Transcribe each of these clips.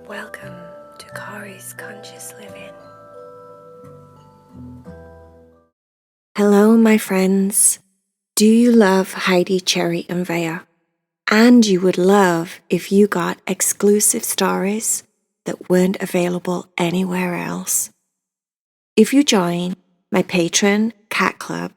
Welcome to Corey's Conscious Living. Hello, my friends. Do you love Heidi, Cherry, and Veya? And you would love if you got exclusive stories that weren't available anywhere else. If you join my Patreon Cat Club,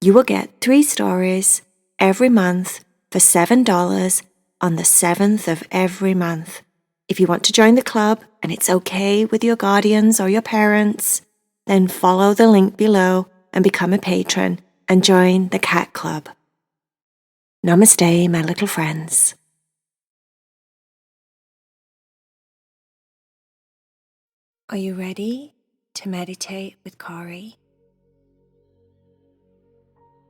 you will get 3 stories every month for $7 on the 7th of every month. If you want to join the club and it's okay with your guardians or your parents, then follow the link below and become a patron and join the Cat Club. Namaste, my little friends. Are you ready to meditate with Corey?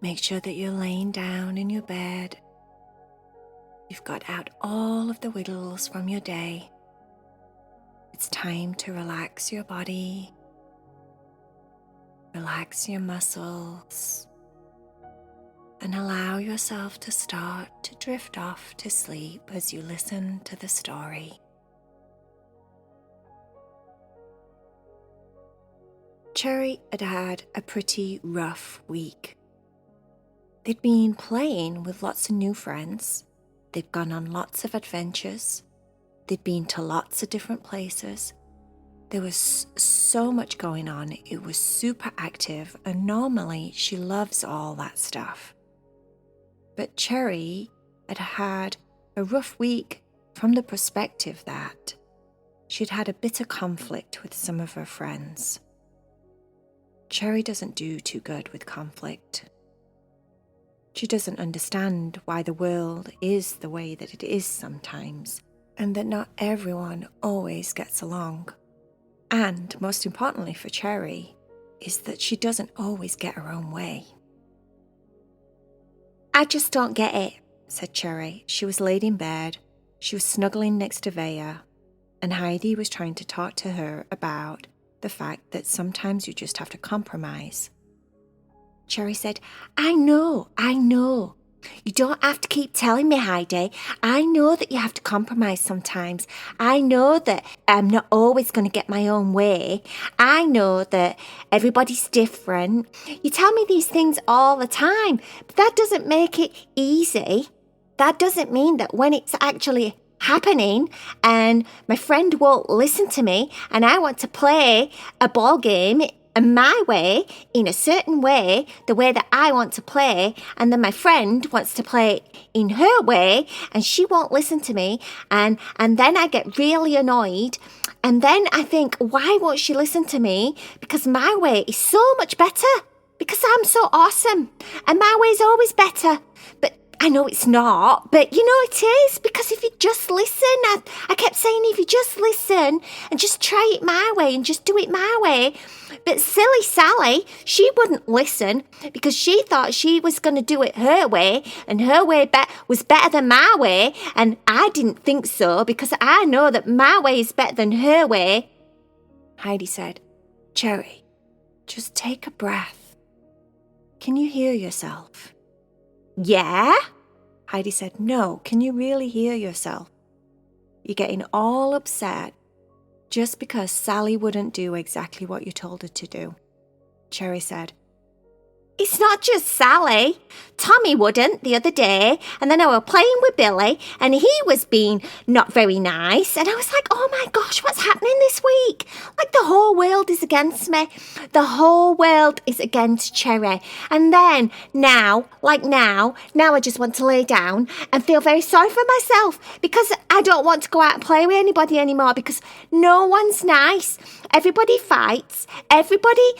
Make sure that you're laying down in your bed. You've got out all of the wiggles from your day. It's time to relax your body, relax your muscles, and allow yourself to start to drift off to sleep as you listen to the story. Cherry had had a pretty rough week. They'd been playing with lots of new friends. They'd gone on lots of adventures. They'd been to lots of different places. There was so much going on. It was super active, and normally she loves all that stuff. But Cherry had had a rough week from the perspective that she'd had a bit of conflict with some of her friends. Cherry doesn't do too good with conflict. She doesn't understand why the world is the way that it is sometimes, and that not everyone always gets along. And most importantly for Cherry is that she doesn't always get her own way. "I just don't get it," said Cherry. She was laid in bed. She was snuggling next to Veya, and Heidi was trying to talk to her about the fact that sometimes you just have to compromise. Cherry said, I know. You don't have to keep telling me, Heidi. I know that you have to compromise sometimes. I know that I'm not always going to get my own way. I know that everybody's different. You tell me these things all the time, but that doesn't make it easy. That doesn't mean that when it's actually happening and my friend won't listen to me and I want to play a ball game my way, in a certain way, the way that I want to play, and then my friend wants to play in her way and she won't listen to me, and then I get really annoyed, and then I think, why won't she listen to me? Because my way is so much better, because I'm so awesome and my way is always better. But I know it's not, but you know it is, because if you just listen, I kept saying, if you just listen and just try it my way and just do it my way. But silly Sally, she wouldn't listen because she thought she was going to do it her way, and her way was better than my way, and I didn't think so because I know that my way is better than her way. Heidi said, Cherry, just take a breath. Can you hear yourself? Yeah? Heidi said, no, can you really hear yourself? You're getting all upset just because Sally wouldn't do exactly what you told her to do. Cherry said, it's not just Sally. Tommy wouldn't the other day, and then I was playing with Billy, and he was being not very nice, and I was like, oh my gosh, what's happening this week? Like the whole world is against me. The whole world is against Cherry. And then now I just want to lay down and feel very sorry for myself because I don't want to go out and play with anybody anymore because no one's nice. Everybody fights. Everybody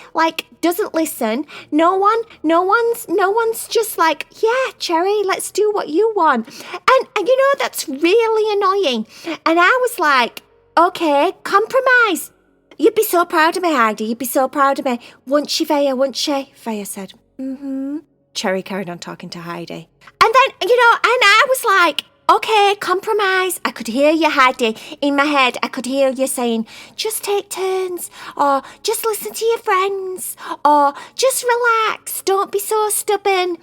doesn't listen. No one's just like, yeah, Cherry, let's do what you want. And you know, that's really annoying. And I was like, okay, compromise. You'd be so proud of me, Heidi. You'd be so proud of me. Won't she, Veya? Won't she? Veya said, mm-hmm. Cherry carried on talking to Heidi. And then, and I was like, okay, compromise. I could hear you, Heidi. In my head, I could hear you saying, just take turns, or just listen to your friends, or just relax, don't be so stubborn,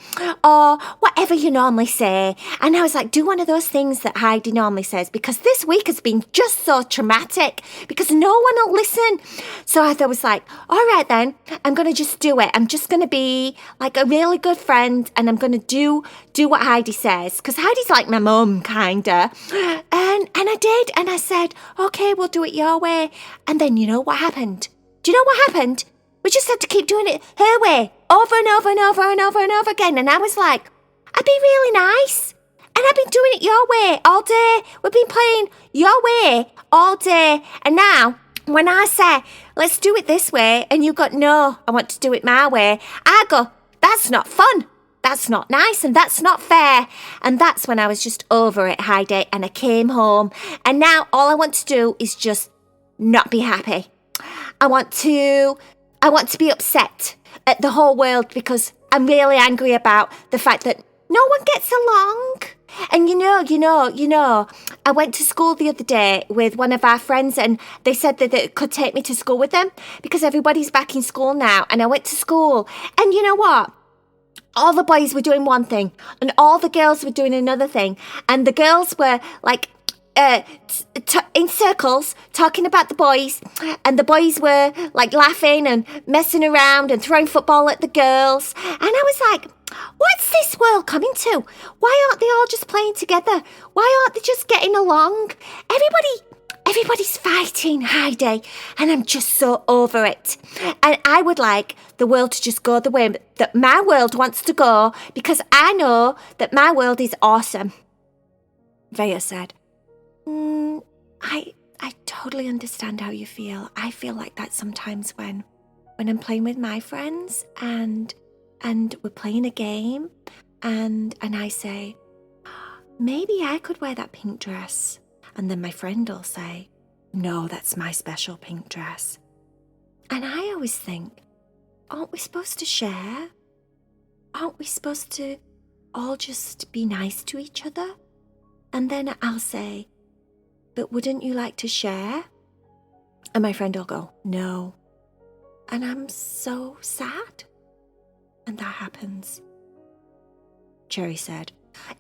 or whatever you normally say. And I was like, do one of those things that Heidi normally says, because this week has been just so traumatic, because no one will listen. So I was like, all right then, I'm going to just do it. I'm just going to be like a really good friend, and I'm going to do what Heidi says, because Heidi's like my mum, kinda. And I did, and I said, okay, we'll do it your way. And then you know what happened? Do you know what happened? We just had to keep doing it her way, over and over and over and over and over again. And I was like, I'd be really nice. And I've been doing it your way all day. We've been playing your way all day. And now, when I say, let's do it this way, and you go, no, I want to do it my way, I go, that's not fun. That's not nice, and that's not fair. And that's when I was just over it, Heidi, and I came home. And now all I want to do is just not be happy. I want to be upset at the whole world, because I'm really angry about the fact that no one gets along. And you know, I went to school the other day with one of our friends, and they said that they could take me to school with them because everybody's back in school now. And I went to school, and you know what? All the boys were doing one thing, and all the girls were doing another thing. And the girls were like in circles talking about the boys, and the boys were like laughing and messing around and throwing football at the girls. And I was like, what's this world coming to? Why aren't they all just playing together? Why aren't they just getting along? Everybody's fighting, Heidi, and I'm just so over it. And I would like the world to just go the way that my world wants to go, because I know that my world is awesome. Veya said, I totally understand how you feel. I feel like that sometimes when I'm playing with my friends and we're playing a game and I say, maybe I could wear that pink dress. And then my friend will say, no, that's my special pink dress. And I always think, aren't we supposed to share? Aren't we supposed to all just be nice to each other? And then I'll say, but wouldn't you like to share? And my friend will go, no. And I'm so sad. And that happens. Cherry said,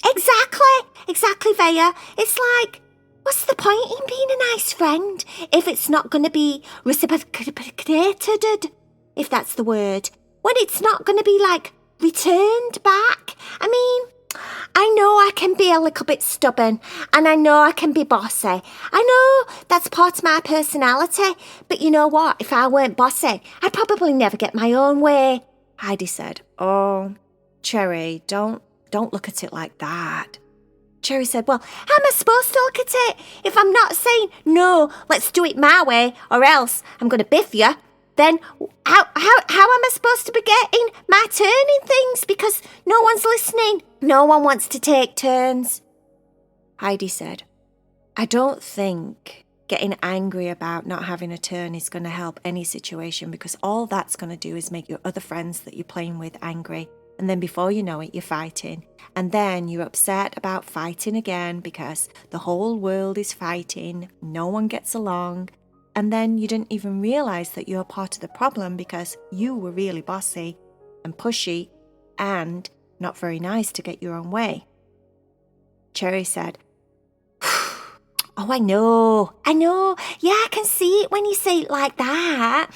Exactly, Veya. It's like, what's the point in being a nice friend if it's not going to be reciprocated, if that's the word, when it's not going to be like returned back? I mean, I know I can be a little bit stubborn, and I know I can be bossy. I know that's part of my personality, but you know what? If I weren't bossy, I'd probably never get my own way. Heidi said, oh, Cherry, don't look at it like that. Cherry said, well, how am I supposed to look at it if I'm not saying, no, let's do it my way, or else I'm going to biff you? Then how am I supposed to be getting my turn in things, because no one's listening? No one wants to take turns. Heidi said, I don't think getting angry about not having a turn is going to help any situation, because all that's going to do is make your other friends that you're playing with angry. And then before you know it, you're fighting. And then you're upset about fighting again because the whole world is fighting. No one gets along. And then you didn't even realize that you're part of the problem because you were really bossy and pushy and not very nice to get your own way. Cherry said, oh, I know. Yeah, I can see it when you say it like that.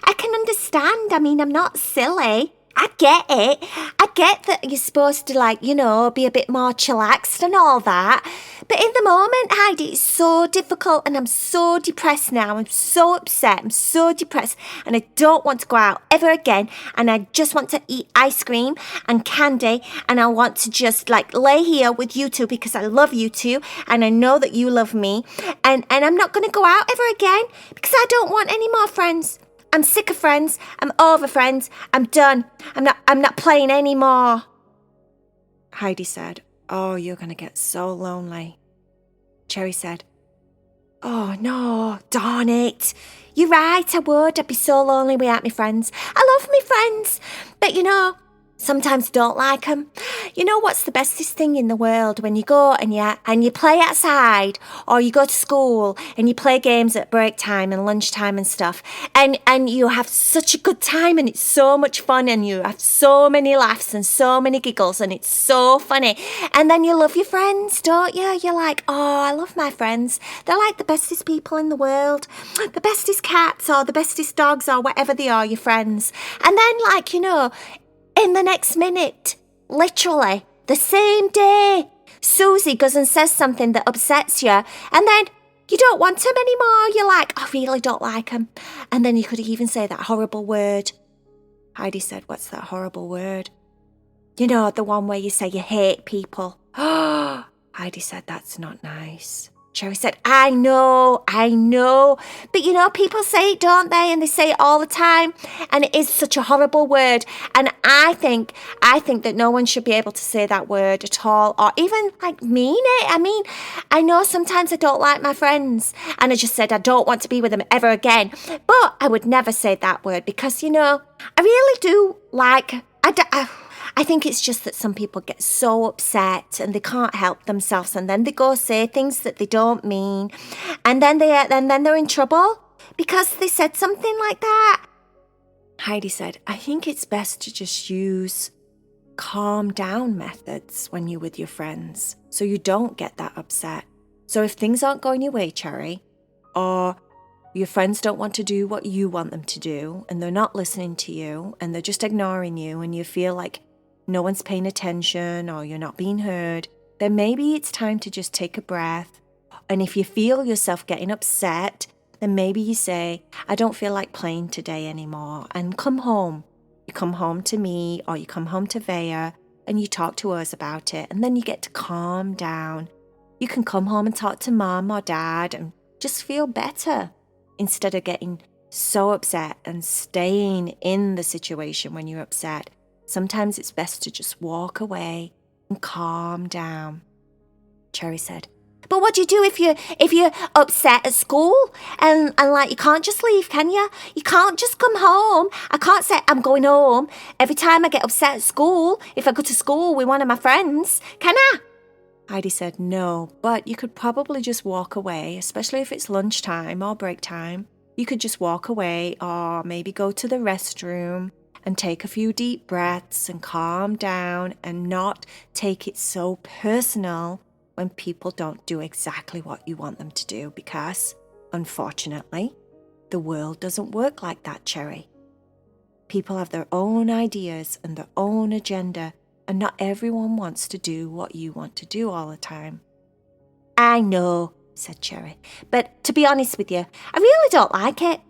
I can understand. I mean, I'm not silly. I get it. I get that you're supposed to, be a bit more chillaxed and all that. But in the moment, Heidi, it's so difficult, and I'm so depressed now. I'm so upset. I'm so depressed, and I don't want to go out ever again. And I just want to eat ice cream and candy, and I want to just lay here with you two because I love you two, and I know that you love me. And I'm not going to go out ever again because I don't want any more friends. I'm sick of friends. I'm over friends. I'm done. I'm not playing anymore. Heidi said, oh, you're going to get so lonely. Cherry said, oh, no, darn it. You're right, I would. I'd be so lonely without my friends. I love my friends. But, sometimes don't like them. You know what's the bestest thing in the world? When you go and you play outside, or you go to school and you play games at break time and lunchtime and stuff, and you have such a good time and it's so much fun and you have so many laughs and so many giggles and it's so funny. And then you love your friends, don't you? You're like, oh, I love my friends. They're like the bestest people in the world. The bestest cats or the bestest dogs or whatever they are, your friends. And then, like, in the next minute, literally, the same day, Susie goes and says something that upsets you, and then you don't want him anymore. You're like, I really don't like him. And then you could even say that horrible word. Heidi said, what's that horrible word? You know, the one where you say you hate people. Heidi said, that's not nice. Cherry said, I know. But people say it, don't they? And they say it all the time. And it is such a horrible word. And I think that no one should be able to say that word at all, or even mean it. I mean, I know sometimes I don't like my friends, and I just said I don't want to be with them ever again. But I would never say that word because, I really do like, I think it's just that some people get so upset and they can't help themselves, and then they go say things that they don't mean, and then they're in trouble because they said something like that. Heidi said, I think it's best to just use calm down methods when you're with your friends so you don't get that upset. So if things aren't going your way, Cherry, or your friends don't want to do what you want them to do, and they're not listening to you, and they're just ignoring you, and you feel like no one's paying attention or you're not being heard, then maybe it's time to just take a breath. And if you feel yourself getting upset, then maybe you say, I don't feel like playing today anymore, and come home. You come home to me, or you come home to Veya, and you talk to us about it, and then you get to calm down. You can come home and talk to mum or dad and just feel better instead of getting so upset and staying in the situation when you're upset. Sometimes it's best to just walk away and calm down. Cherry said, but what do you do if you're upset at school and you can't just leave, can you? You can't just come home. I can't say I'm going home every time I get upset at school. If I go to school with one of my friends, can I? Heidi said, no, but you could probably just walk away, especially if it's lunchtime or break time. You could just walk away or maybe go to the restroom and take a few deep breaths and calm down and not take it so personal when people don't do exactly what you want them to do, because, unfortunately, the world doesn't work like that, Cherry. People have their own ideas and their own agenda, and not everyone wants to do what you want to do all the time. I know, said Cherry, but to be honest with you, I really don't like it.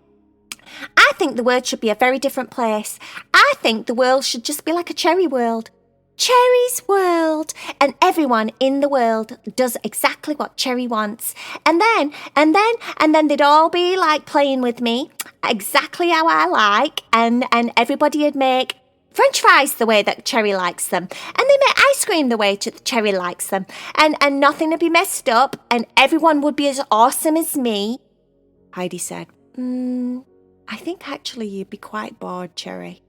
I think the world should be a very different place. I think the world should just be like a Cherry world. Cherry's world. And everyone in the world does exactly what Cherry wants. And then they'd all be like playing with me exactly how I like. And everybody would make French fries the way that Cherry likes them. And they make ice cream the way Cherry likes them. And nothing would be messed up. And everyone would be as awesome as me. Heidi said, I think actually you'd be quite bored, Cherry.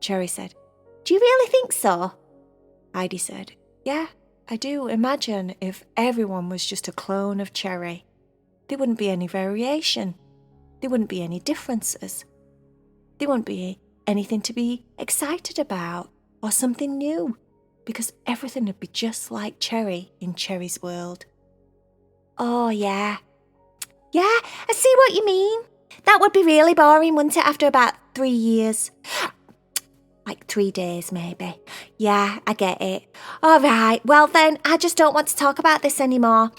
Cherry said, do you really think so? Heidi said, yeah, I do. Imagine if everyone was just a clone of Cherry. There wouldn't be any variation. There wouldn't be any differences. There wouldn't be anything to be excited about or something new, because everything would be just like Cherry in Cherry's world. Oh, yeah. Yeah, I see what you mean. That would be really boring, wouldn't it, after about 3 years? Like 3 days, maybe. Yeah, I get it. All right, well then, I just don't want to talk about this anymore.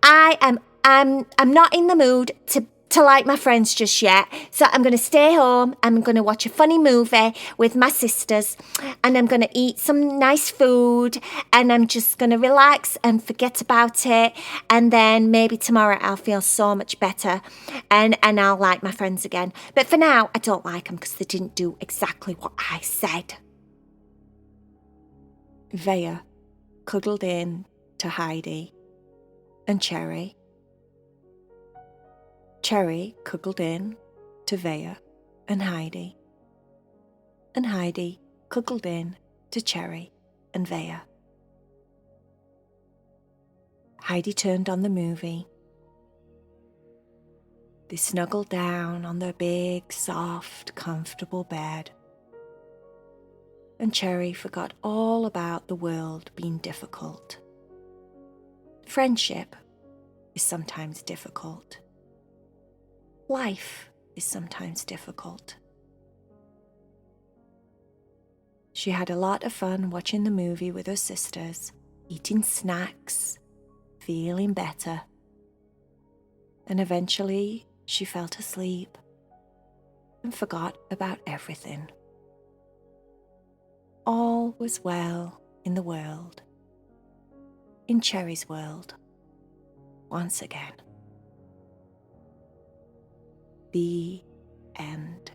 I'm not in the mood to like my friends just yet. So I'm going to stay home. I'm going to watch a funny movie with my sisters, and I'm going to eat some nice food, and I'm just going to relax and forget about it. And then maybe tomorrow I'll feel so much better, and I'll like my friends again. But for now, I don't like them because they didn't do exactly what I said. Veya cuddled in to Heidi and Cherry. Cherry cuddled in to Veya and Heidi cuddled in to Cherry and Veya. Heidi turned on the movie. They snuggled down on their big, soft, comfortable bed. And Cherry forgot all about the world being difficult. Friendship is sometimes difficult. Life is sometimes difficult. She had a lot of fun watching the movie with her sisters, eating snacks, feeling better. And eventually she fell asleep and forgot about everything. All was well in the world, in Cherry's world, once again. The end.